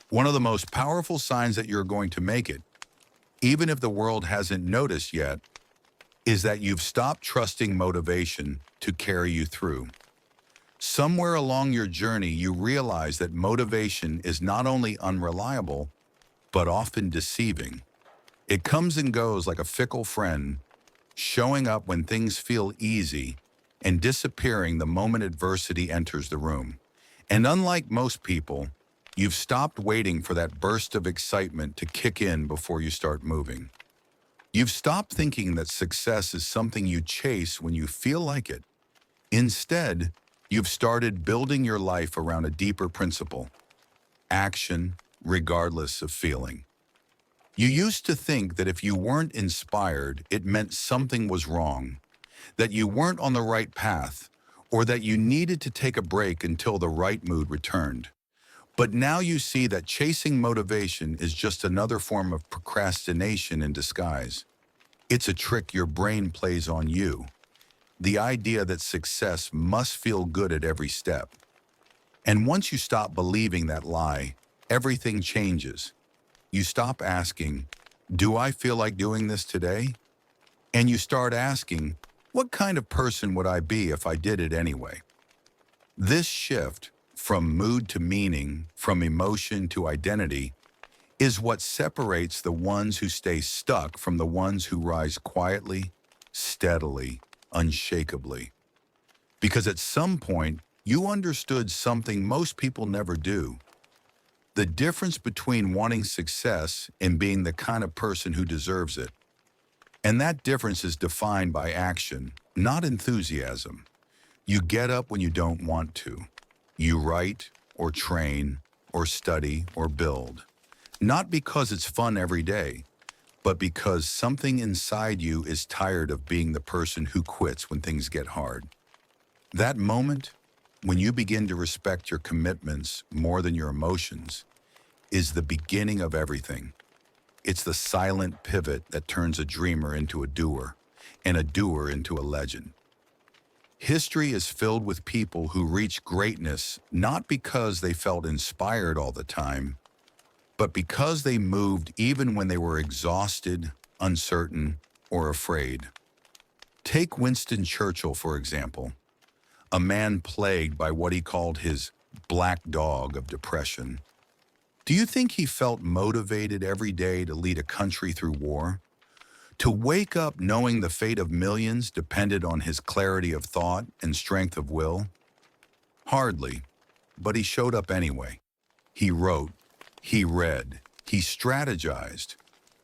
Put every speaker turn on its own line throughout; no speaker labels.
One of the most powerful signs that you're going to make it, even if the world hasn't noticed yet, is that you've stopped trusting motivation to carry you through. Somewhere along your journey, you realize that motivation is not only unreliable, but often deceiving. It comes and goes like a fickle friend, showing up when things feel easy and disappearing the moment adversity enters the room. And unlike most people, you've stopped waiting for that burst of excitement to kick in before you start moving. You've stopped thinking that success is something you chase when you feel like it. Instead, you've started building your life around a deeper principle: action, regardless of feeling. You used to think that if you weren't inspired, it meant something was wrong, that you weren't on the right path, or that you needed to take a break until the right mood returned. But now you see that chasing motivation is just another form of procrastination in disguise. It's a trick your brain plays on you. The idea that success must feel good at every step. And once you stop believing that lie, everything changes. You stop asking, "Do I feel like doing this today?" And you start asking, "What kind of person would I be if I did it anyway?" This shift from mood to meaning, from emotion to identity, is what separates the ones who stay stuck from the ones who rise quietly, steadily, unshakably. Because at some point, you understood something most people never do: the difference between wanting success and being the kind of person who deserves it. And that difference is defined by action, not enthusiasm. You get up when you don't want to. You write or train or study or build. Not because it's fun every day, but because something inside you is tired of being the person who quits when things get hard. That moment, when you begin to respect your commitments more than your emotions, is the beginning of everything. It's the silent pivot that turns a dreamer into a doer, and a doer into a legend. History is filled with people who reached greatness not because they felt inspired all the time, but because they moved even when they were exhausted, uncertain, or afraid. Take Winston Churchill, for example, a man plagued by what he called his black dog of depression. Do you think he felt motivated every day to lead a country through war? To wake up knowing the fate of millions depended on his clarity of thought and strength of will? Hardly, but he showed up anyway. He wrote, he read, he strategized,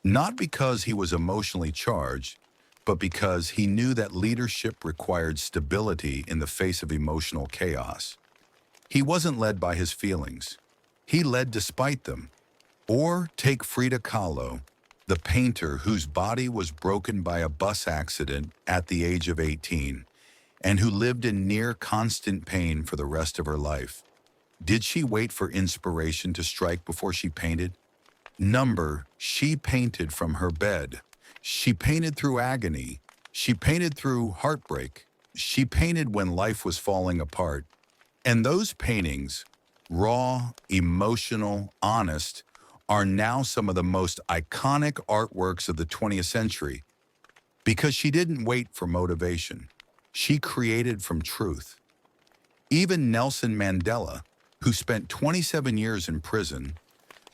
not because he was emotionally charged, but because he knew that leadership required stability in the face of emotional chaos. He wasn't led by his feelings. He led despite them. Or take Frida Kahlo, the painter whose body was broken by a bus accident at the age of 18, and who lived in near constant pain for the rest of her life. Did she wait for inspiration to strike before she painted? She painted from her bed. She painted through agony. She painted through heartbreak. She painted when life was falling apart. And those paintings, raw, emotional, honest, are now some of the most iconic artworks of the 20th century. Because she didn't wait for motivation. She created from truth. Even Nelson Mandela, who spent 27 years in prison,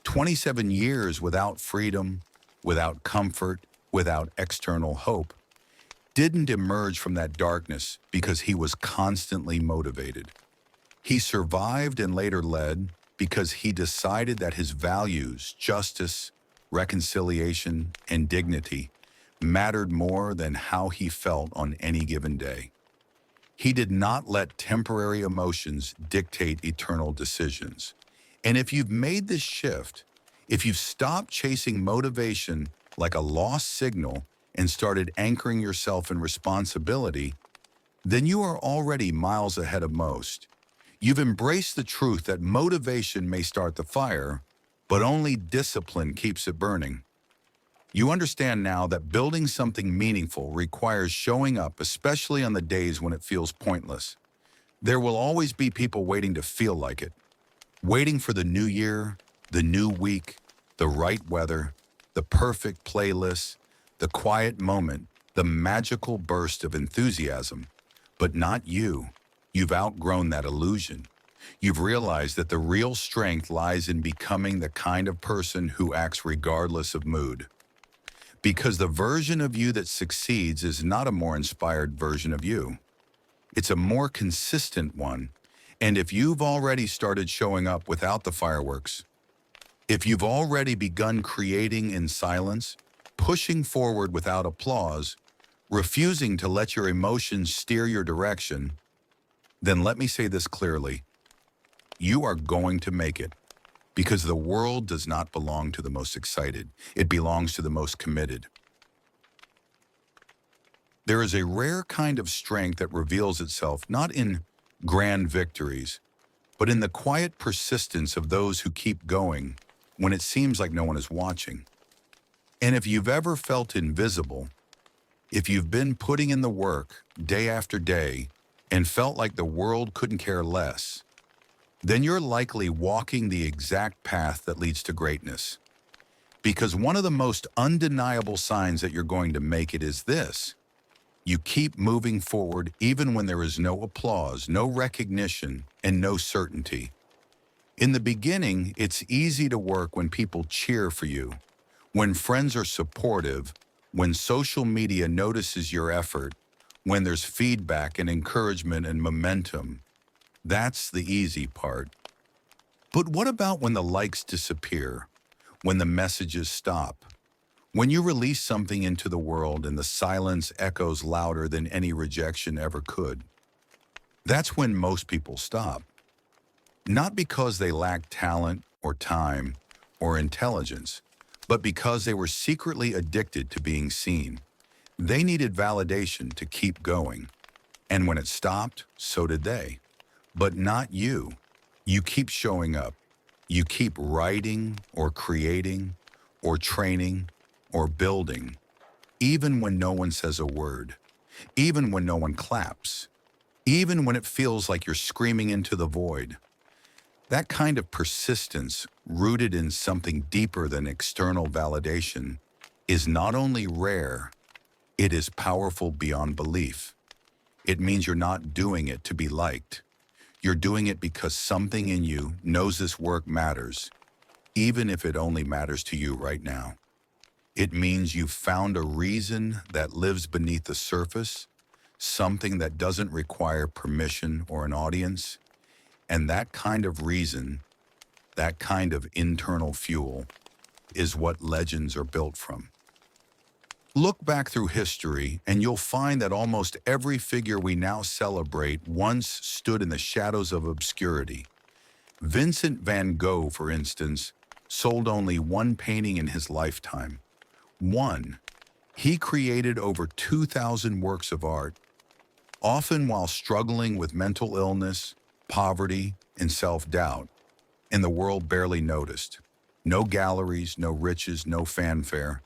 27 years without freedom, without comfort, without external hope, didn't emerge from that darkness because he was constantly motivated. He survived and later led because he decided that his values, justice, reconciliation, and dignity mattered more than how he felt on any given day. He did not let temporary emotions dictate eternal decisions. And if you've made this shift, if you've stopped chasing motivation like a lost signal and started anchoring yourself in responsibility, then you are already miles ahead of most. You've embraced the truth that motivation may start the fire, but only discipline keeps it burning. You understand now that building something meaningful requires showing up, especially on the days when it feels pointless. There will always be people waiting to feel like it, waiting for the new year, The new week, the right weather, the perfect playlist, the quiet moment, the magical burst of enthusiasm. But not you. You've outgrown that illusion. You've realized that the real strength lies in becoming the kind of person who acts regardless of mood. Because the version of you that succeeds is not a more inspired version of you. It's a more consistent one. And if you've already started showing up without the fireworks, if you've already begun creating in silence, pushing forward without applause, refusing to let your emotions steer your direction, then let me say this clearly. You are going to make it, because the world does not belong to the most excited. It belongs to the most committed. There is a rare kind of strength that reveals itself not in grand victories, but in the quiet persistence of those who keep going when it seems like no one is watching. And if you've ever felt invisible, if you've been putting in the work day after day and felt like the world couldn't care less, then you're likely walking the exact path that leads to greatness. Because one of the most undeniable signs that you're going to make it is this: you keep moving forward even when there is no applause, no recognition, and no certainty. In the beginning, it's easy to work when people cheer for you, when friends are supportive, when social media notices your effort, when there's feedback and encouragement and momentum. That's the easy part. But what about when the likes disappear, when the messages stop, when you release something into the world and the silence echoes louder than any rejection ever could? That's when most people stop. Not because they lacked talent or time or intelligence, but because they were secretly addicted to being seen. They needed validation to keep going. And when it stopped, so did they. But not you. You keep showing up. You keep writing or creating or training or building, even when no one says a word, even when no one claps, even when it feels like you're screaming into the void. That kind of persistence, rooted in something deeper than external validation, is not only rare, it is powerful beyond belief. It means you're not doing it to be liked. You're doing it because something in you knows this work matters, even if it only matters to you right now. It means you've found a reason that lives beneath the surface, something that doesn't require permission or an audience. And that kind of reason, that kind of internal fuel, is what legends are built from. Look back through history, and you'll find that almost every figure we now celebrate once stood in the shadows of obscurity. Vincent van Gogh, for instance, sold only one painting in his lifetime. One. He created over 2,000 works of art, often while struggling with mental illness, poverty, and self-doubt, and the world barely noticed. No galleries, no riches, no fanfare.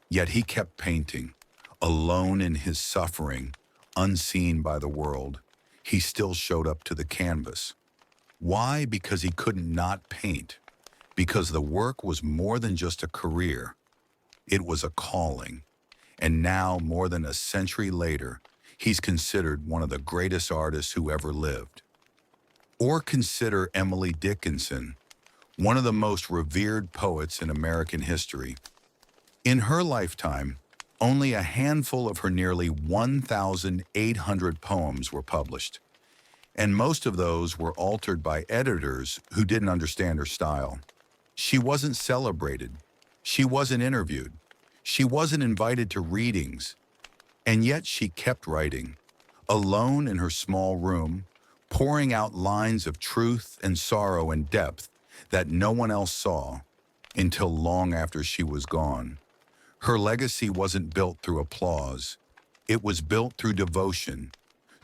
Yet he kept painting, alone in his suffering, unseen by the world. He still showed up to the canvas. Why? Because he couldn't not paint. Because the work was more than just a career. It was a calling. And now, more than a century later, he's considered one of the greatest artists who ever lived. Or consider Emily Dickinson, one of the most revered poets in American history. In her lifetime, only a handful of her nearly 1,800 poems were published, and most of those were altered by editors who didn't understand her style. She wasn't celebrated. She wasn't interviewed. She wasn't invited to readings. And yet she kept writing, alone in her small room, pouring out lines of truth and sorrow and depth that no one else saw until long after she was gone. Her legacy wasn't built through applause. It was built through devotion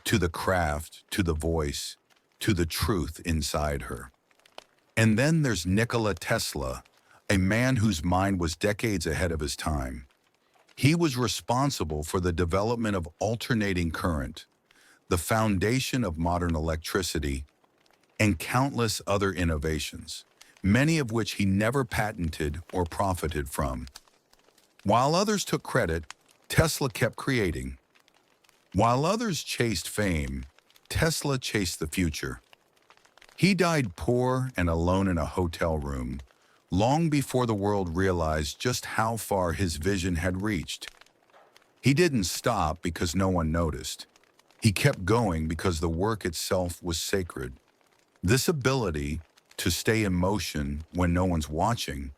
to the craft, to the voice, to the truth inside her. And then there's Nikola Tesla, a man whose mind was decades ahead of his time. He was responsible for the development of alternating current, the foundation of modern electricity, and countless other innovations. many of which he never patented or profited from. While others took credit, Tesla kept creating. While others chased fame, Tesla chased the future. He died poor and alone in a hotel room, long before the world realized just how far his vision had reached. He didn't stop because no one noticed. He kept going because the work itself was sacred. This ability to stay in motion when no one's watching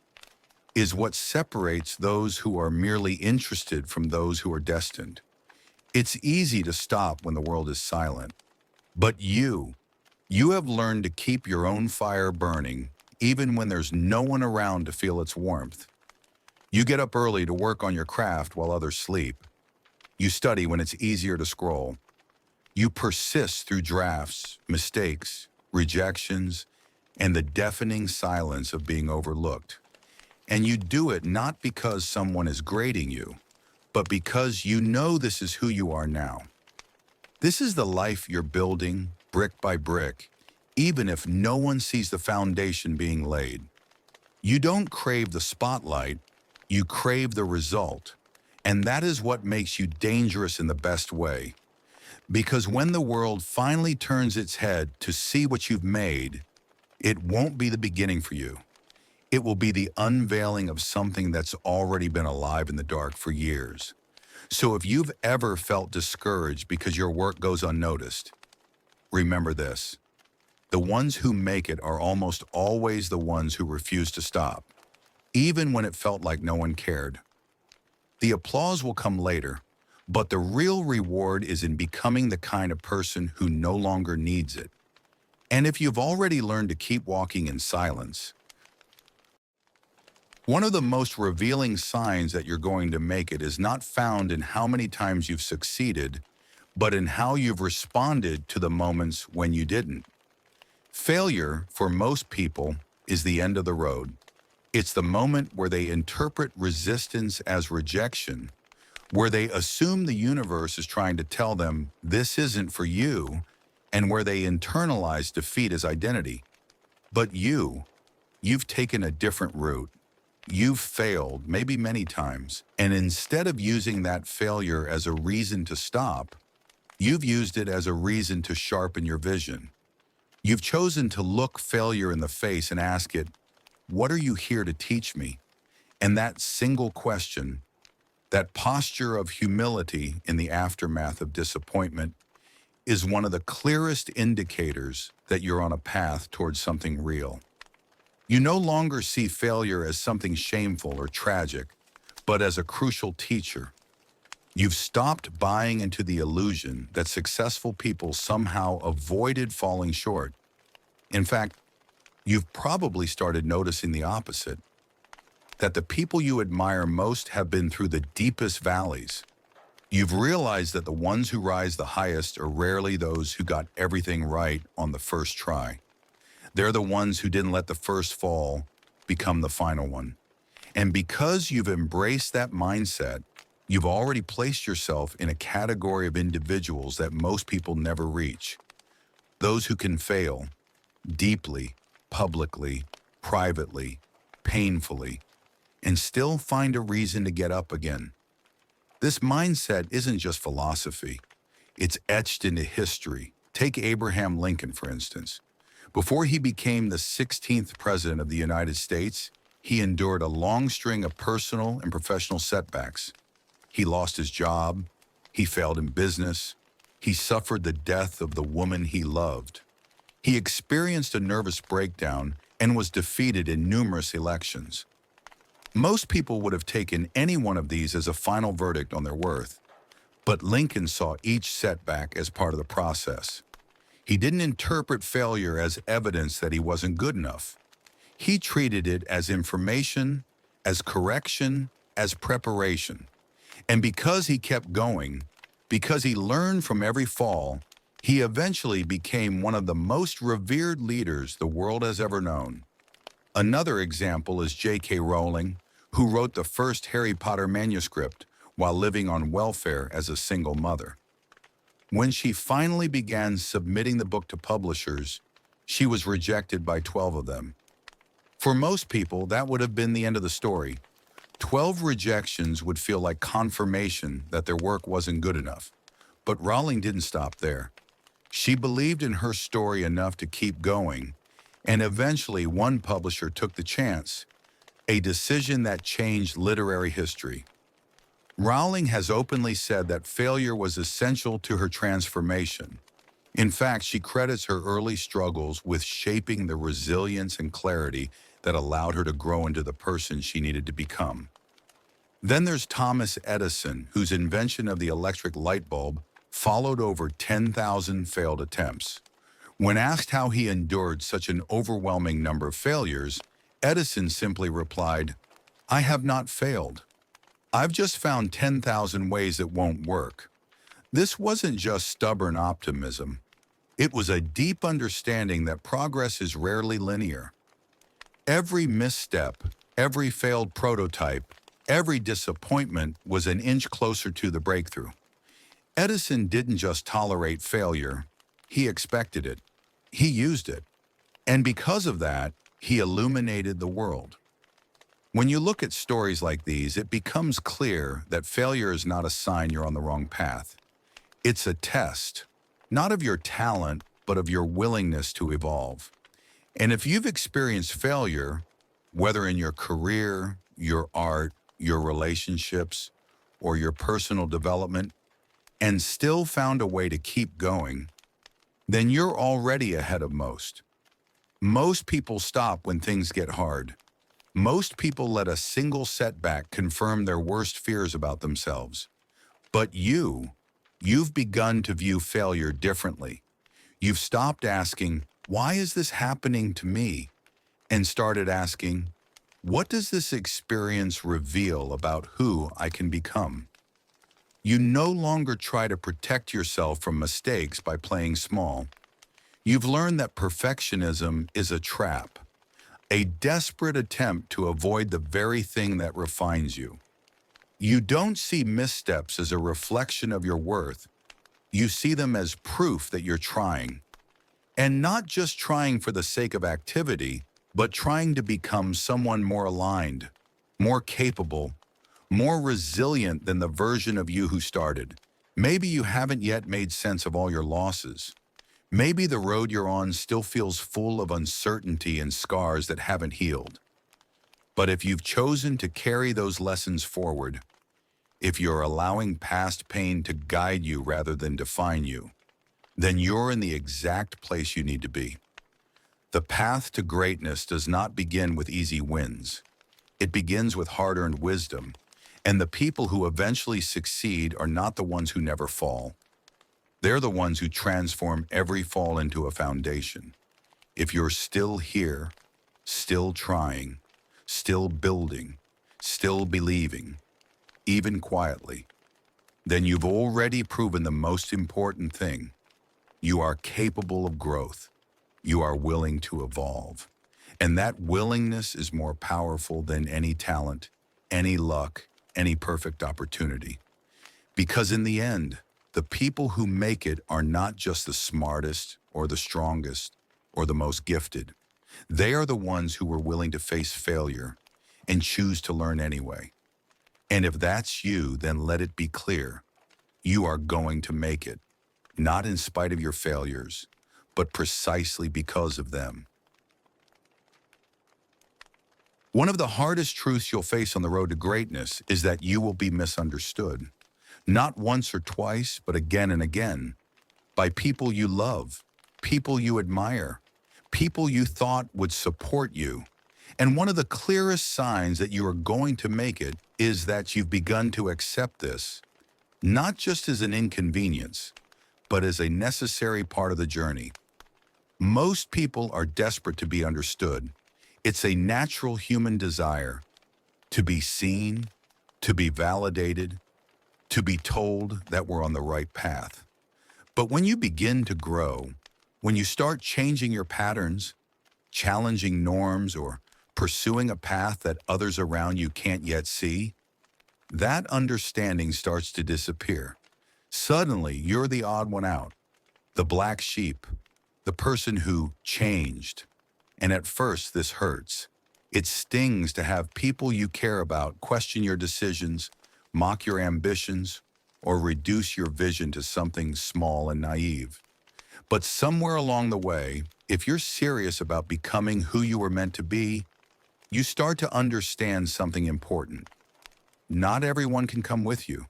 is what separates those who are merely interested from those who are destined. It's easy to stop when the world is silent, but you have learned to keep your own fire burning even when there's no one around to feel its warmth. You get up early to work on your craft while others sleep. You study when it's easier to scroll. You persist through drafts, mistakes, rejections, and the deafening silence of being overlooked. And you do it not because someone is grading you, but because you know this is who you are now. This is the life you're building, brick by brick, even if no one sees the foundation being laid. You don't crave the spotlight, you crave the result. And that is what makes you dangerous in the best way. Because when the world finally turns its head to see what you've made, it won't be the beginning for you. It will be the unveiling of something that's already been alive in the dark for years. So if you've ever felt discouraged because your work goes unnoticed, remember this. The ones who make it are almost always the ones who refuse to stop, even when it felt like no one cared. The applause will come later, but the real reward is in becoming the kind of person who no longer needs it. And if you've already learned to keep walking in silence, one of the most revealing signs that you're going to make it is not found in how many times you've succeeded, but in how you've responded to the moments when you didn't. Failure, for most people, is the end of the road. It's the moment where they interpret resistance as rejection, where they assume the universe is trying to tell them this isn't for you, and where they internalize defeat as identity. But you've taken a different route. You've failed, maybe many times, and instead of using that failure as a reason to stop, you've used it as a reason to sharpen your vision. You've chosen to look failure in the face and ask it, what are you here to teach me? And that single question, that posture of humility in the aftermath of disappointment, is one of the clearest indicators that you're on a path towards something real. You no longer see failure as something shameful or tragic, but as a crucial teacher. You've stopped buying into the illusion that successful people somehow avoided falling short. In fact, you've probably started noticing the opposite, that the people you admire most have been through the deepest valleys. You've realized that the ones who rise the highest are rarely those who got everything right on the first try. They're the ones who didn't let the first fall become the final one. And because you've embraced that mindset, you've already placed yourself in a category of individuals that most people never reach. Those who can fail deeply, publicly, privately, painfully, and still find a reason to get up again. This mindset isn't just philosophy. It's etched into history. Take Abraham Lincoln, for instance. Before he became the 16th president of the United States, he endured a long string of personal and professional setbacks. He lost his job, he failed in business, he suffered the death of the woman he loved. He experienced a nervous breakdown and was defeated in numerous elections. Most people would have taken any one of these as a final verdict on their worth, but Lincoln saw each setback as part of the process. He didn't interpret failure as evidence that he wasn't good enough. He treated it as information, as correction, as preparation. And because he kept going, because he learned from every fall, he eventually became one of the most revered leaders the world has ever known. Another example is J.K. Rowling, who wrote the first Harry Potter manuscript while living on welfare as a single mother. When she finally began submitting the book to publishers, she was rejected by 12 of them. For most people, that would have been the end of the story. 12 rejections would feel like confirmation that their work wasn't good enough. But Rowling didn't stop there. She believed in her story enough to keep going, and eventually one publisher took the chance, a decision that changed literary history. Rowling has openly said that failure was essential to her transformation. In fact, she credits her early struggles with shaping the resilience and clarity that allowed her to grow into the person she needed to become. Then there's Thomas Edison, whose invention of the electric light bulb followed over 10,000 failed attempts. When asked how he endured such an overwhelming number of failures, Edison simply replied, "I have not failed. I've just found 10,000 ways it won't work." This wasn't just stubborn optimism. It was a deep understanding that progress is rarely linear. Every misstep, every failed prototype, every disappointment was an inch closer to the breakthrough. Edison didn't just tolerate failure, he expected it. He used it. And because of that, he illuminated the world. When you look at stories like these, it becomes clear that failure is not a sign you're on the wrong path. It's a test, not of your talent, but of your willingness to evolve. And if you've experienced failure, whether in your career, your art, your relationships, or your personal development, and still found a way to keep going, then you're already ahead of most. Most people stop when things get hard. Most people let a single setback confirm their worst fears about themselves. But you've begun to view failure differently. You've stopped asking, "Why is this happening to me?" and started asking, "What does this experience reveal about who I can become?" You no longer try to protect yourself from mistakes by playing small. You've learned that perfectionism is a trap, a desperate attempt to avoid the very thing that refines you. You don't see missteps as a reflection of your worth. You see them as proof that you're trying. And not just trying for the sake of activity, but trying to become someone more aligned, more capable, more resilient than the version of you who started. Maybe you haven't yet made sense of all your losses. Maybe the road you're on still feels full of uncertainty and scars that haven't healed. But if you've chosen to carry those lessons forward, if you're allowing past pain to guide you rather than define you, then you're in the exact place you need to be. The path to greatness does not begin with easy wins. It begins with hard-earned wisdom, and the people who eventually succeed are not the ones who never fall. They're the ones who transform every fall into a foundation. If you're still here, still trying, still building, still believing, even quietly, then you've already proven the most important thing. You are capable of growth. You are willing to evolve. And that willingness is more powerful than any talent, any luck, any perfect opportunity. Because in the end, the people who make it are not just the smartest or the strongest or the most gifted. They are the ones who were willing to face failure and choose to learn anyway. And if that's you, then let it be clear. You are going to make it, not in spite of your failures, but precisely because of them. One of the hardest truths you'll face on the road to greatness is that you will be misunderstood. Not once or twice, but again and again, by people you love, people you admire, people you thought would support you. And one of the clearest signs that you are going to make it is that you've begun to accept this, not just as an inconvenience, but as a necessary part of the journey. Most people are desperate to be understood. It's a natural human desire to be seen, to be validated, to be told that we're on the right path. But when you begin to grow, when you start changing your patterns, challenging norms, or pursuing a path that others around you can't yet see, that understanding starts to disappear. Suddenly, you're the odd one out, the black sheep, the person who changed. And at first, this hurts. It stings to have people you care about question your decisions, mock your ambitions, or reduce your vision to something small and naive. But somewhere along the way, if you're serious about becoming who you were meant to be, you start to understand something important. Not everyone can come with you.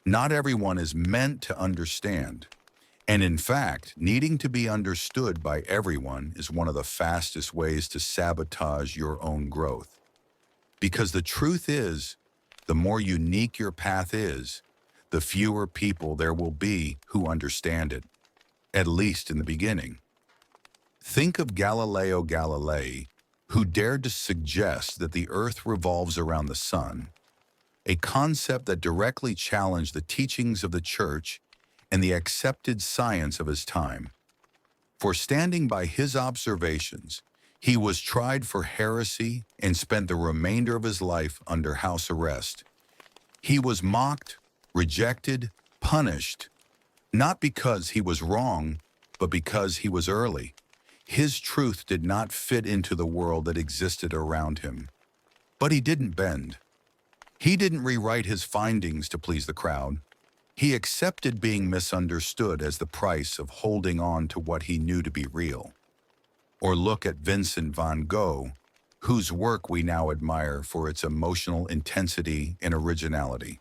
Not everyone is meant to understand. And in fact, needing to be understood by everyone is one of the fastest ways to sabotage your own growth. Because the truth is, the more unique your path is, the fewer people there will be who understand it, at least in the beginning. Think of Galileo Galilei, who dared to suggest that the Earth revolves around the sun, a concept that directly challenged the teachings of the Church and the accepted science of his time. For standing by his observations, he was tried for heresy and spent the remainder of his life under house arrest. He was mocked, rejected, punished, not because he was wrong, but because he was early. His truth did not fit into the world that existed around him. But he didn't bend. He didn't rewrite his findings to please the crowd. He accepted being misunderstood as the price of holding on to what he knew to be real. Or look at Vincent van Gogh, whose work we now admire for its emotional intensity and originality.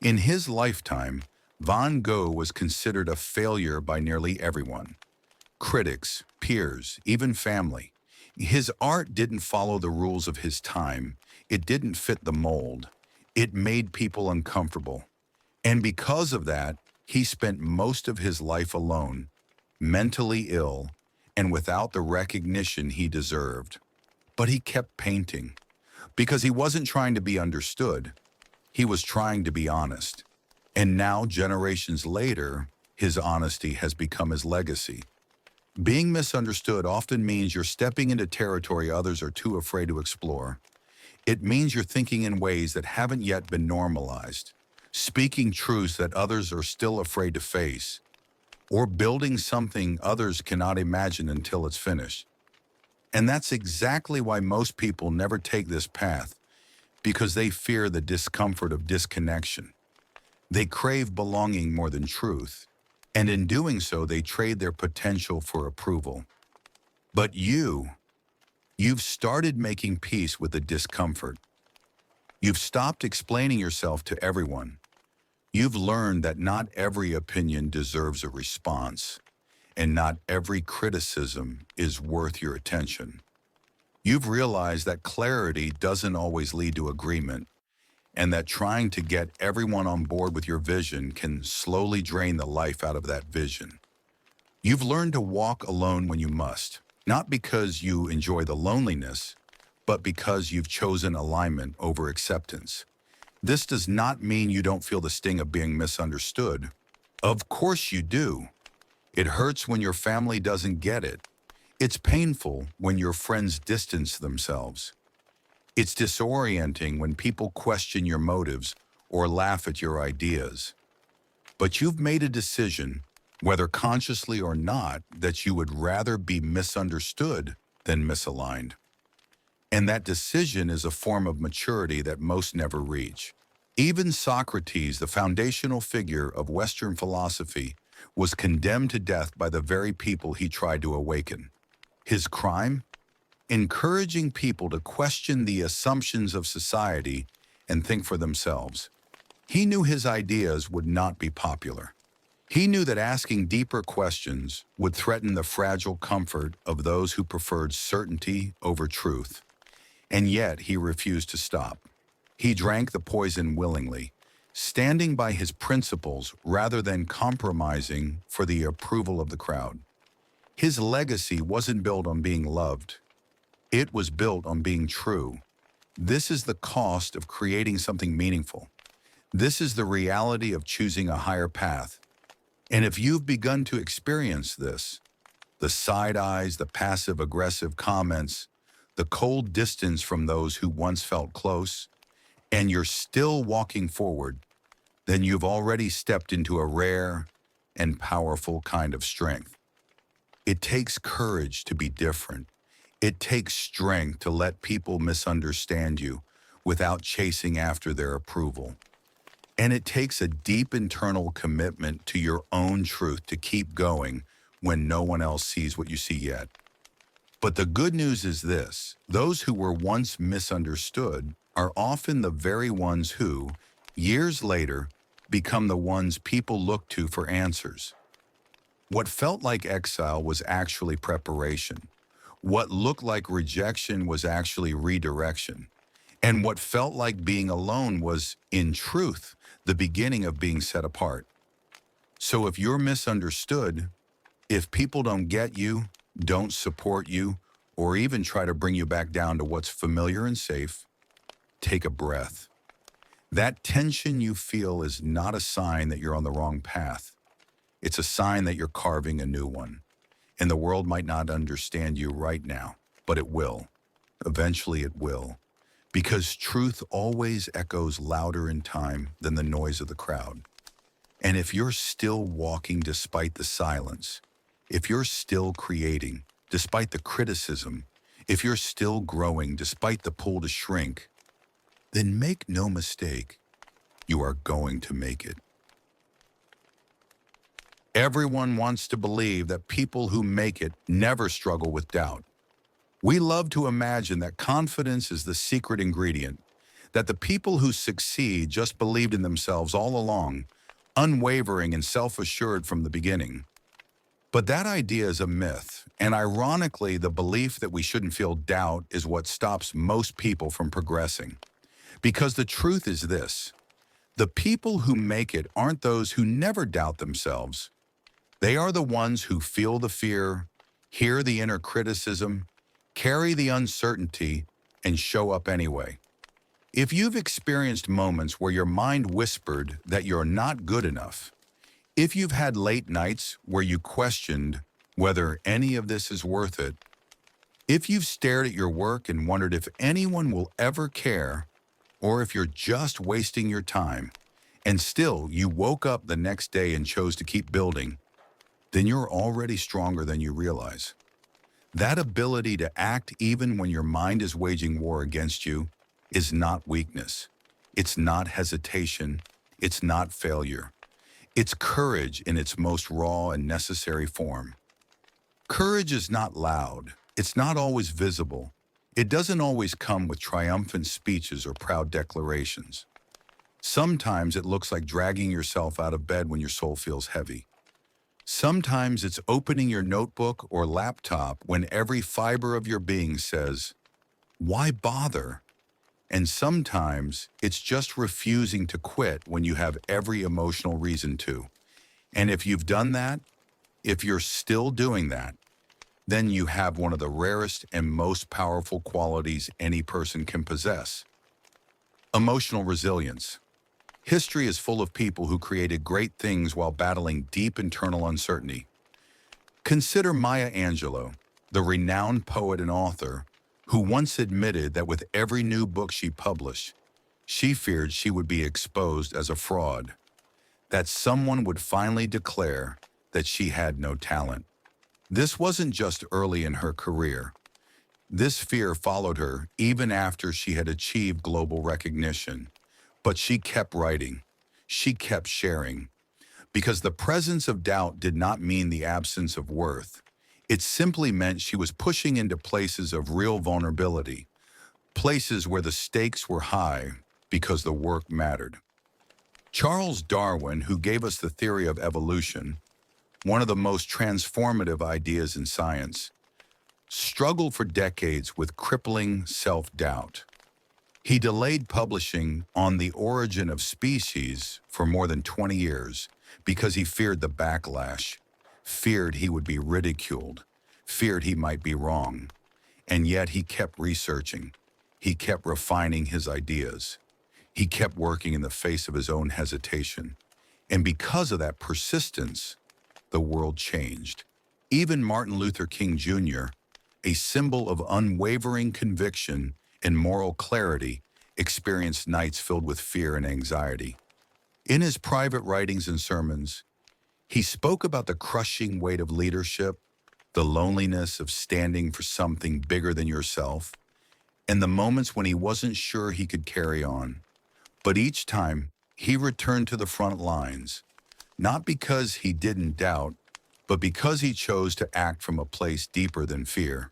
In his lifetime, Van Gogh was considered a failure by nearly everyone. Critics, peers, even family. His art didn't follow the rules of his time. It didn't fit the mold. It made people uncomfortable. And because of that, he spent most of his life alone, mentally ill, and without the recognition he deserved. But he kept painting, because he wasn't trying to be understood. He was trying to be honest. And now, generations later, his honesty has become his legacy. Being misunderstood often means you're stepping into territory others are too afraid to explore. It means you're thinking in ways that haven't yet been normalized, speaking truths that others are still afraid to face, or building something others cannot imagine until it's finished. And that's exactly why most people never take this path, because they fear the discomfort of disconnection. They crave belonging more than truth, and in doing so, they trade their potential for approval. But you've started making peace with the discomfort. You've stopped explaining yourself to everyone. You've learned that not every opinion deserves a response, and not every criticism is worth your attention. You've realized that clarity doesn't always lead to agreement, and that trying to get everyone on board with your vision can slowly drain the life out of that vision. You've learned to walk alone when you must, not because you enjoy the loneliness, but because you've chosen alignment over acceptance. This does not mean you don't feel the sting of being misunderstood. Of course you do. It hurts when your family doesn't get it. It's painful when your friends distance themselves. It's disorienting when people question your motives or laugh at your ideas. But you've made a decision, whether consciously or not, that you would rather be misunderstood than misaligned. And that decision is a form of maturity that most never reach. Even Socrates, the foundational figure of Western philosophy, was condemned to death by the very people he tried to awaken. His crime? Encouraging people to question the assumptions of society and think for themselves. He knew his ideas would not be popular. He knew that asking deeper questions would threaten the fragile comfort of those who preferred certainty over truth. And yet he refused to stop. He drank the poison willingly, standing by his principles rather than compromising for the approval of the crowd. His legacy wasn't built on being loved. It was built on being true. This is the cost of creating something meaningful. This is the reality of choosing a higher path. And if you've begun to experience this, the side eyes, the passive-aggressive comments, the cold distance from those who once felt close, and you're still walking forward, then you've already stepped into a rare and powerful kind of strength. It takes courage to be different. It takes strength to let people misunderstand you without chasing after their approval. And it takes a deep internal commitment to your own truth to keep going when no one else sees what you see yet. But the good news is this: those who were once misunderstood are often the very ones who, years later, become the ones people look to for answers. What felt like exile was actually preparation. What looked like rejection was actually redirection. And what felt like being alone was, in truth, the beginning of being set apart. So if you're misunderstood, if people don't get you, don't support you, or even try to bring you back down to what's familiar and safe, take a breath. That tension you feel is not a sign that you're on the wrong path. It's a sign that you're carving a new one. And the world might not understand you right now, but it will. Eventually it will. Because truth always echoes louder in time than the noise of the crowd. And if you're still walking despite the silence, if you're still creating despite the criticism, if you're still growing despite the pull to shrink, then make no mistake, you are going to make it. Everyone wants to believe that people who make it never struggle with doubt. We love to imagine that confidence is the secret ingredient, that the people who succeed just believed in themselves all along, unwavering and self-assured from the beginning. But that idea is a myth, and ironically, the belief that we shouldn't feel doubt is what stops most people from progressing. Because the truth is this: the people who make it aren't those who never doubt themselves. They are the ones who feel the fear, hear the inner criticism, carry the uncertainty, and show up anyway. If you've experienced moments where your mind whispered that you're not good enough, if you've had late nights where you questioned whether any of this is worth it, if you've stared at your work and wondered if anyone will ever care, or if you're just wasting your time, and still you woke up the next day and chose to keep building, then you're already stronger than you realize. That ability to act even when your mind is waging war against you is not weakness. It's not hesitation. It's not failure. It's courage in its most raw and necessary form. Courage is not loud. It's not always visible. It doesn't always come with triumphant speeches or proud declarations. Sometimes it looks like dragging yourself out of bed when your soul feels heavy. Sometimes it's opening your notebook or laptop when every fiber of your being says, "Why bother?" And sometimes it's just refusing to quit when you have every emotional reason to. And if you've done that, if you're still doing that, then you have one of the rarest and most powerful qualities any person can possess: emotional resilience. History is full of people who created great things while battling deep internal uncertainty. Consider Maya Angelou, the renowned poet and author, who once admitted that with every new book she published, she feared she would be exposed as a fraud, that someone would finally declare that she had no talent. This wasn't just early in her career. This fear followed her even after she had achieved global recognition. But she kept writing. She kept sharing. Because the presence of doubt did not mean the absence of worth. It simply meant she was pushing into places of real vulnerability, places where the stakes were high because the work mattered. Charles Darwin, who gave us the theory of evolution, one of the most transformative ideas in science, struggled for decades with crippling self-doubt. He delayed publishing On the Origin of Species for more than 20 years because he feared the backlash, feared he would be ridiculed, feared he might be wrong. And yet he kept researching. He kept refining his ideas. He kept working in the face of his own hesitation. And because of that persistence, the world changed. Even Martin Luther King Jr., a symbol of unwavering conviction and moral clarity, experienced nights filled with fear and anxiety. In his private writings and sermons, he spoke about the crushing weight of leadership, the loneliness of standing for something bigger than yourself, and the moments when he wasn't sure he could carry on. But each time, he returned to the front lines, not because he didn't doubt, but because he chose to act from a place deeper than fear.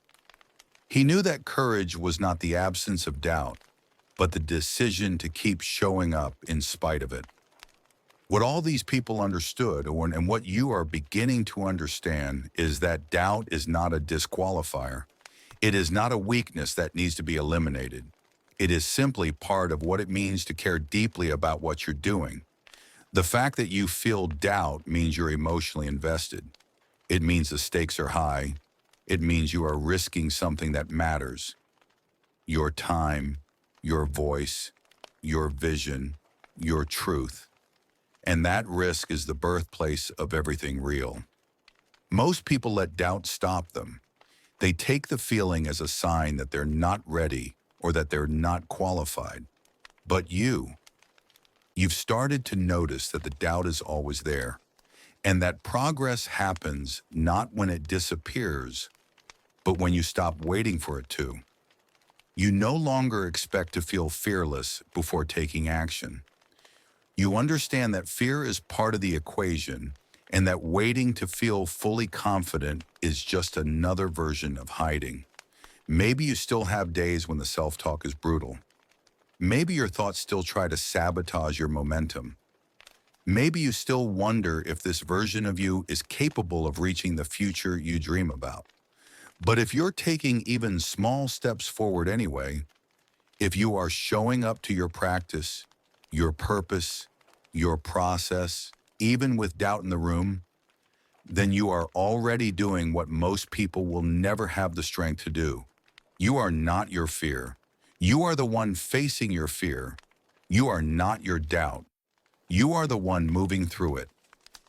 He knew that courage was not the absence of doubt, but the decision to keep showing up in spite of it. What all these people understood, and what you are beginning to understand, is that doubt is not a disqualifier. It is not a weakness that needs to be eliminated. It is simply part of what it means to care deeply about what you're doing. The fact that you feel doubt means you're emotionally invested. It means the stakes are high. It means you are risking something that matters. Your time, your voice, your vision, your truth. And that risk is the birthplace of everything real. Most people let doubt stop them. They take the feeling as a sign that they're not ready or that they're not qualified. But you've started to notice that the doubt is always there, and that progress happens not when it disappears, but when you stop waiting for it to. You no longer expect to feel fearless before taking action. You understand that fear is part of the equation, and that waiting to feel fully confident is just another version of hiding. Maybe you still have days when the self-talk is brutal. Maybe your thoughts still try to sabotage your momentum. Maybe you still wonder if this version of you is capable of reaching the future you dream about. But if you're taking even small steps forward anyway, if you are showing up to your practice, your purpose, your process, even with doubt in the room, then you are already doing what most people will never have the strength to do. You are not your fear. You are the one facing your fear. You are not your doubt. You are the one moving through it.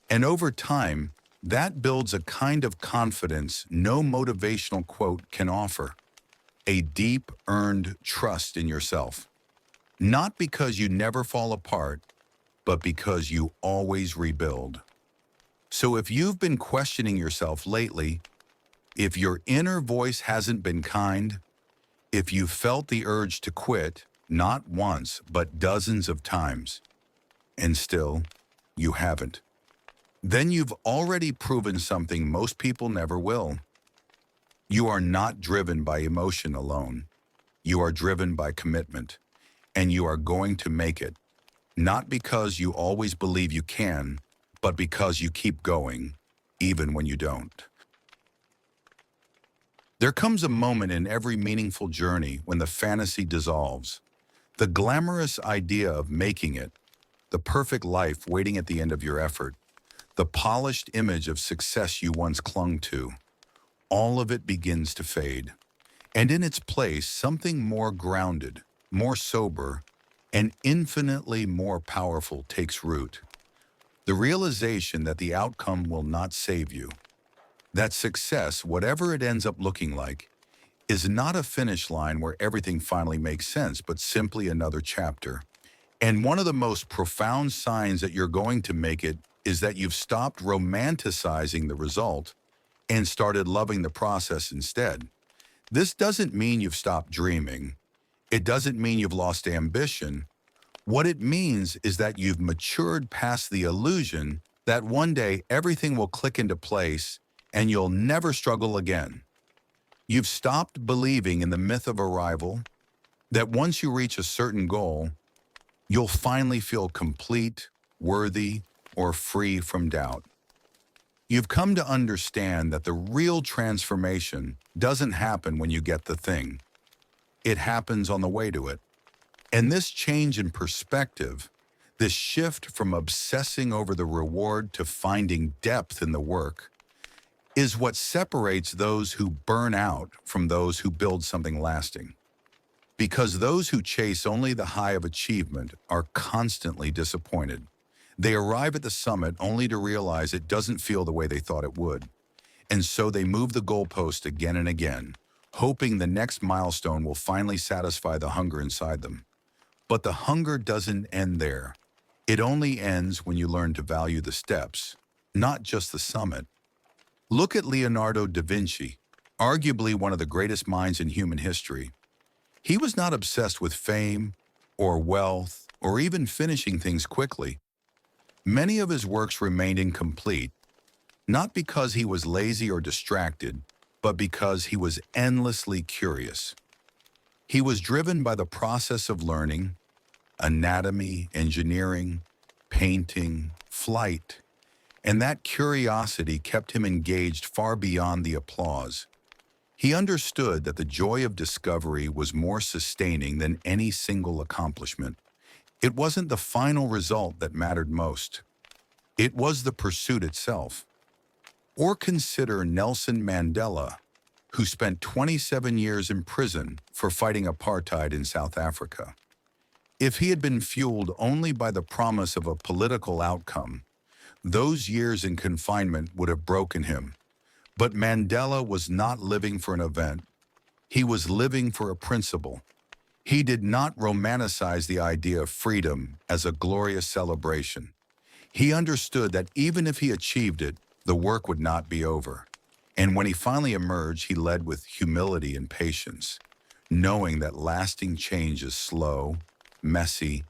And over time, that builds a kind of confidence no motivational quote can offer. A deep, earned trust in yourself. Not because you never fall apart, but because you always rebuild. So if you've been questioning yourself lately, if your inner voice hasn't been kind, if you felt the urge to quit, not once, but dozens of times, and still, you haven't, then you've already proven something most people never will. You are not driven by emotion alone. You are driven by commitment, and you are going to make it, not because you always believe you can, but because you keep going, even when you don't. There comes a moment in every meaningful journey when the fantasy dissolves. The glamorous idea of making it, the perfect life waiting at the end of your effort, the polished image of success you once clung to, all of it begins to fade. And in its place, something more grounded, more sober, and infinitely more powerful takes root. The realization that the outcome will not save you. That success, whatever it ends up looking like, is not a finish line where everything finally makes sense, but simply another chapter. And one of the most profound signs that you're going to make it is that you've stopped romanticizing the result and started loving the process instead. This doesn't mean you've stopped dreaming. It doesn't mean you've lost ambition. What it means is that you've matured past the illusion that one day everything will click into place and you'll never struggle again. You've stopped believing in the myth of arrival, that once you reach a certain goal, you'll finally feel complete, worthy, or free from doubt. You've come to understand that the real transformation doesn't happen when you get the thing. It happens on the way to it. And this change in perspective, this shift from obsessing over the reward to finding depth in the work, is what separates those who burn out from those who build something lasting. Because those who chase only the high of achievement are constantly disappointed. They arrive at the summit only to realize it doesn't feel the way they thought it would. And so they move the goalpost again and again, hoping the next milestone will finally satisfy the hunger inside them. But the hunger doesn't end there. It only ends when you learn to value the steps, not just the summit. Look at Leonardo da Vinci, arguably one of the greatest minds in human history. He was not obsessed with fame or wealth or even finishing things quickly. Many of his works remained incomplete, not because he was lazy or distracted, but because he was endlessly curious. He was driven by the process of learning, anatomy, engineering, painting, flight, and that curiosity kept him engaged far beyond the applause. He understood that the joy of discovery was more sustaining than any single accomplishment. It wasn't the final result that mattered most. It was the pursuit itself. Or consider Nelson Mandela, who spent 27 years in prison for fighting apartheid in South Africa. If he had been fueled only by the promise of a political outcome, those years in confinement would have broken him. But Mandela was not living for an event. He was living for a principle. He did not romanticize the idea of freedom as a glorious celebration. He understood that even if he achieved it, the work would not be over. And when he finally emerged, he led with humility and patience, knowing that lasting change is slow, messy,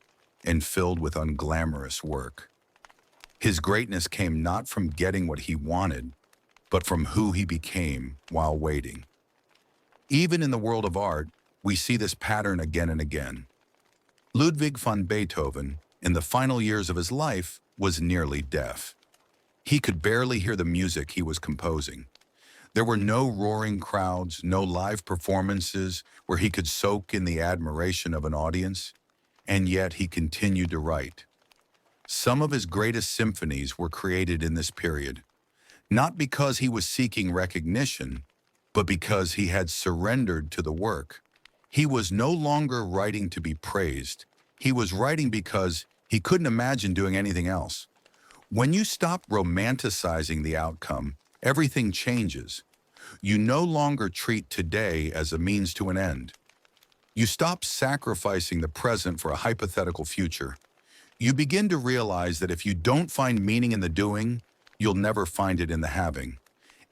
and filled with unglamorous work. His greatness came not from getting what he wanted, but from who he became while waiting. Even in the world of art, we see this pattern again and again. Ludwig van Beethoven, in the final years of his life, was nearly deaf. He could barely hear the music he was composing. There were no roaring crowds, no live performances where he could soak in the admiration of an audience, and yet he continued to write. Some of his greatest symphonies were created in this period, not because he was seeking recognition, but because he had surrendered to the work. He was no longer writing to be praised. He was writing because he couldn't imagine doing anything else. When you stop romanticizing the outcome, everything changes. You no longer treat today as a means to an end. You stop sacrificing the present for a hypothetical future. You begin to realize that if you don't find meaning in the doing, you'll never find it in the having.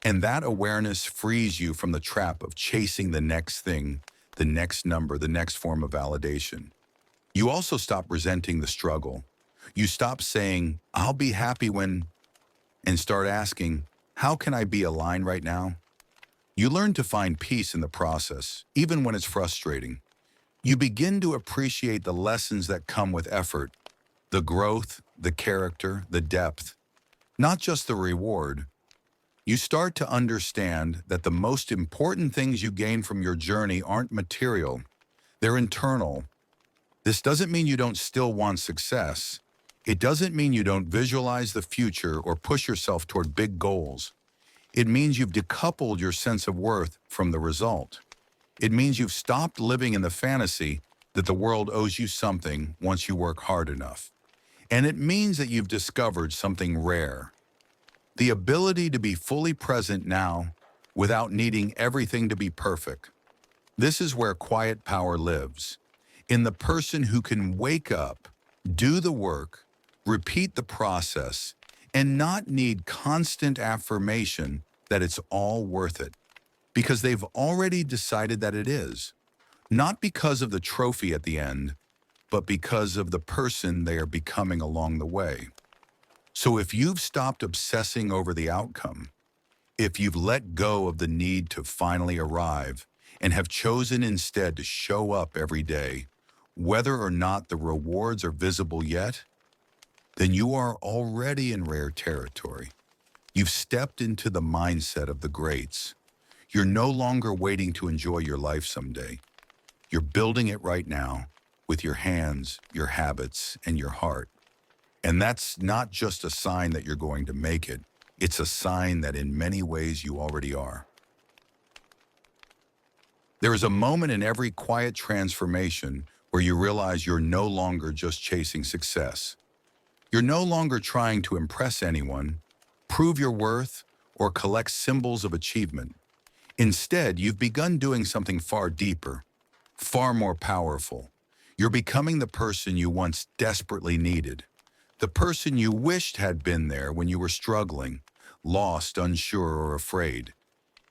And that awareness frees you from the trap of chasing the next thing, the next number, the next form of validation. You also stop resenting the struggle. You stop saying, "I'll be happy when," and start asking, "How can I be aligned right now?" You learn to find peace in the process, even when it's frustrating. You begin to appreciate the lessons that come with effort, the growth, the character, the depth, not just the reward. You start to understand that the most important things you gain from your journey aren't material, they're internal. This doesn't mean you don't still want success. It doesn't mean you don't visualize the future or push yourself toward big goals. It means you've decoupled your sense of worth from the result. It means you've stopped living in the fantasy that the world owes you something once you work hard enough. And it means that you've discovered something rare: the ability to be fully present now without needing everything to be perfect. This is where quiet power lives, in the person who can wake up, do the work, repeat the process, and not need constant affirmation that it's all worth it, because they've already decided that it is, not because of the trophy at the end, but because of the person they are becoming along the way. So if you've stopped obsessing over the outcome, if you've let go of the need to finally arrive and have chosen instead to show up every day, whether or not the rewards are visible yet, then you are already in rare territory. You've stepped into the mindset of the greats. You're no longer waiting to enjoy your life someday. You're building it right now with your hands, your habits, and your heart. And that's not just a sign that you're going to make it. It's a sign that in many ways you already are. There is a moment in every quiet transformation where you realize you're no longer just chasing success. You're no longer trying to impress anyone, prove your worth, or collect symbols of achievement. Instead, you've begun doing something far deeper, far more powerful. You're becoming the person you once desperately needed, the person you wished had been there when you were struggling, lost, unsure, or afraid.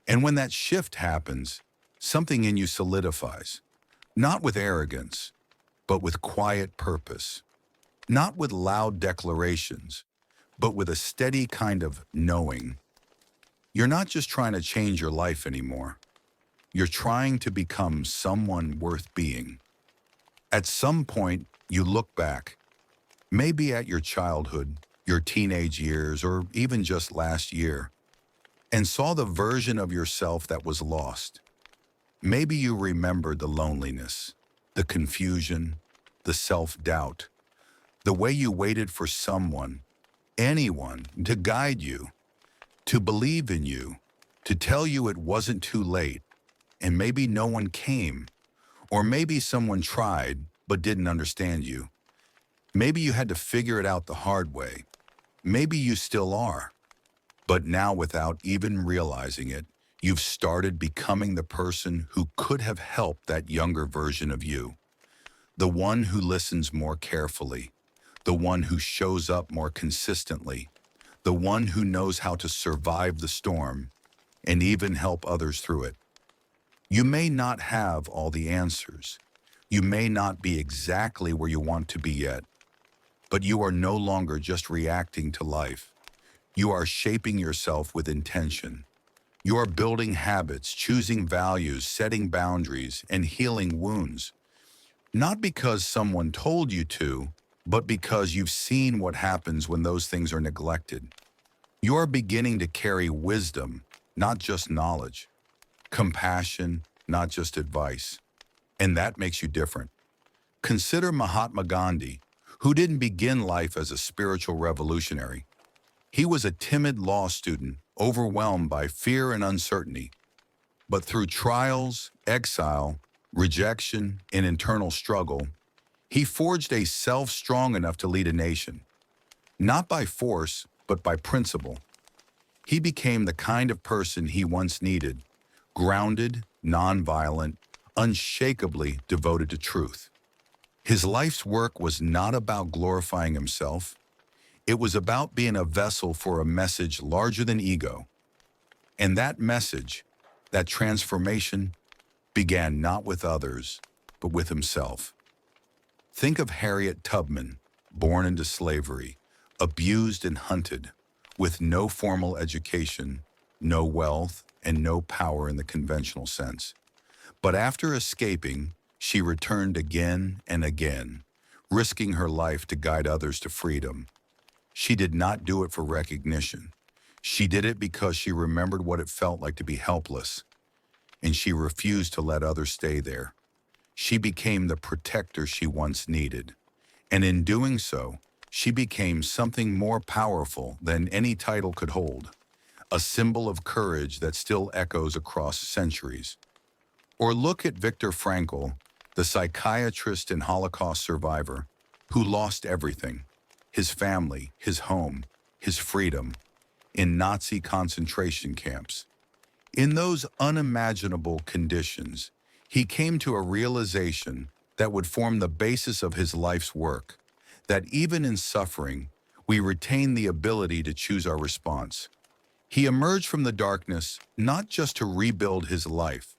And when that shift happens, something in you solidifies, not with arrogance, but with quiet purpose, not with loud declarations, but with a steady kind of knowing. You're not just trying to change your life anymore. You're trying to become someone worth being. At some point, you look back, maybe at your childhood, your teenage years, or even just last year, and saw the version of yourself that was lost. Maybe you remembered the loneliness, the confusion, the self-doubt, the way you waited for someone, anyone, to guide you, to believe in you, to tell you it wasn't too late, and maybe no one came, or maybe someone tried but didn't understand you. Maybe you had to figure it out the hard way. Maybe you still are. But now, without even realizing it, you've started becoming the person who could have helped that younger version of you. The one who listens more carefully, the one who shows up more consistently, the one who knows how to survive the storm and even help others through it. You may not have all the answers. You may not be exactly where you want to be yet, but you are no longer just reacting to life. You are shaping yourself with intention. You are building habits, choosing values, setting boundaries, and healing wounds. Not because someone told you to, but because you've seen what happens when those things are neglected. You are beginning to carry wisdom, not just knowledge, compassion, not just advice. And that makes you different. Consider Mahatma Gandhi, who didn't begin life as a spiritual revolutionary. He was a timid law student, overwhelmed by fear and uncertainty. But through trials, exile, rejection, and internal struggle, he forged a self strong enough to lead a nation. Not by force, but by principle. He became the kind of person he once needed, grounded, nonviolent, unshakably devoted to truth. His life's work was not about glorifying himself. It was about being a vessel for a message larger than ego. And that message, that transformation, began not with others, but with himself. Think of Harriet Tubman, born into slavery, abused and hunted, with no formal education, no wealth, and no power in the conventional sense. But after escaping, she returned again and again, risking her life to guide others to freedom. She did not do it for recognition. She did it because she remembered what it felt like to be helpless, and she refused to let others stay there. She became the protector she once needed, and in doing so, she became something more powerful than any title could hold, a symbol of courage that still echoes across centuries. Or look at Viktor Frankl, the psychiatrist and Holocaust survivor who lost everything, his family, his home, his freedom, in Nazi concentration camps. In those unimaginable conditions, he came to a realization that would form the basis of his life's work, that even in suffering, we retain the ability to choose our response. He emerged from the darkness not just to rebuild his life,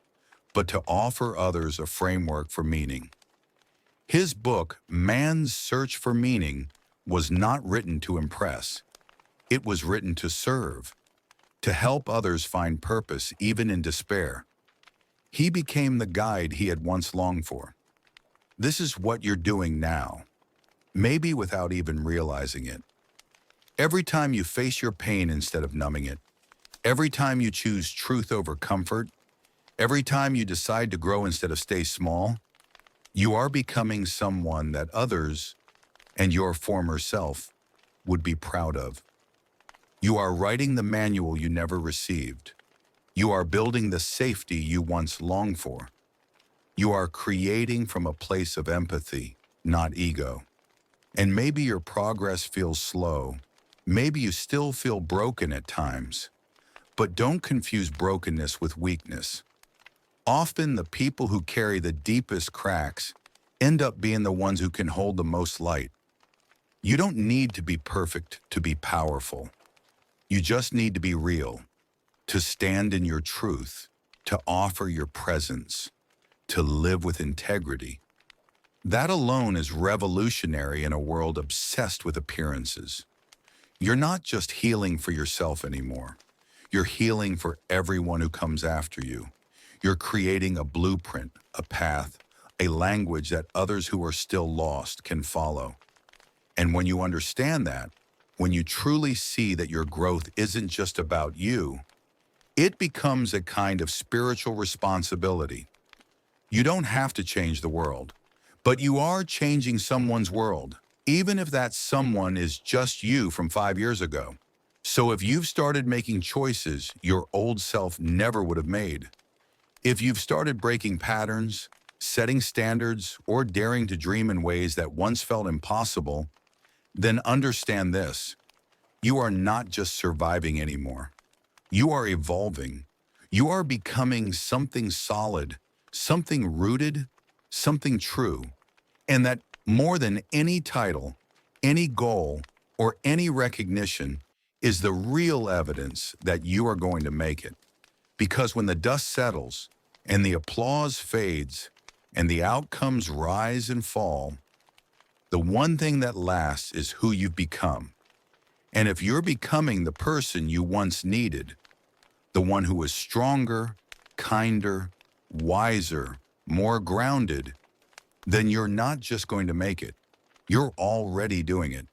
but to offer others a framework for meaning. His book, Man's Search for Meaning, was not written to impress. It was written to serve, to help others find purpose even in despair. He became the guide he had once longed for. This is what you're doing now, maybe without even realizing it. Every time you face your pain instead of numbing it, every time you choose truth over comfort, every time you decide to grow instead of stay small, you are becoming someone that others and your former self would be proud of. You are writing the manual you never received. You are building the safety you once longed for. You are creating from a place of empathy, not ego. And maybe your progress feels slow. Maybe you still feel broken at times. But don't confuse brokenness with weakness. Often the people who carry the deepest cracks end up being the ones who can hold the most light. You don't need to be perfect to be powerful. You just need to be real, to stand in your truth, to offer your presence, to live with integrity. That alone is revolutionary in a world obsessed with appearances. You're not just healing for yourself anymore. You're healing for everyone who comes after you. You're creating a blueprint, a path, a language that others who are still lost can follow. And when you understand that, when you truly see that your growth isn't just about you, it becomes a kind of spiritual responsibility. You don't have to change the world, but you are changing someone's world, even if that someone is just you from 5 years ago. So if you've started making choices your old self never would have made, if you've started breaking patterns, setting standards, or daring to dream in ways that once felt impossible, then understand this. You are not just surviving anymore. You are evolving. You are becoming something solid, something rooted, something true. And that more than any title, any goal, or any recognition is the real evidence that you are going to make it. Because when the dust settles and the applause fades and the outcomes rise and fall, the one thing that lasts is who you've become. And if you're becoming the person you once needed, the one who is stronger, kinder, wiser, more grounded, then you're not just going to make it. You're already doing it.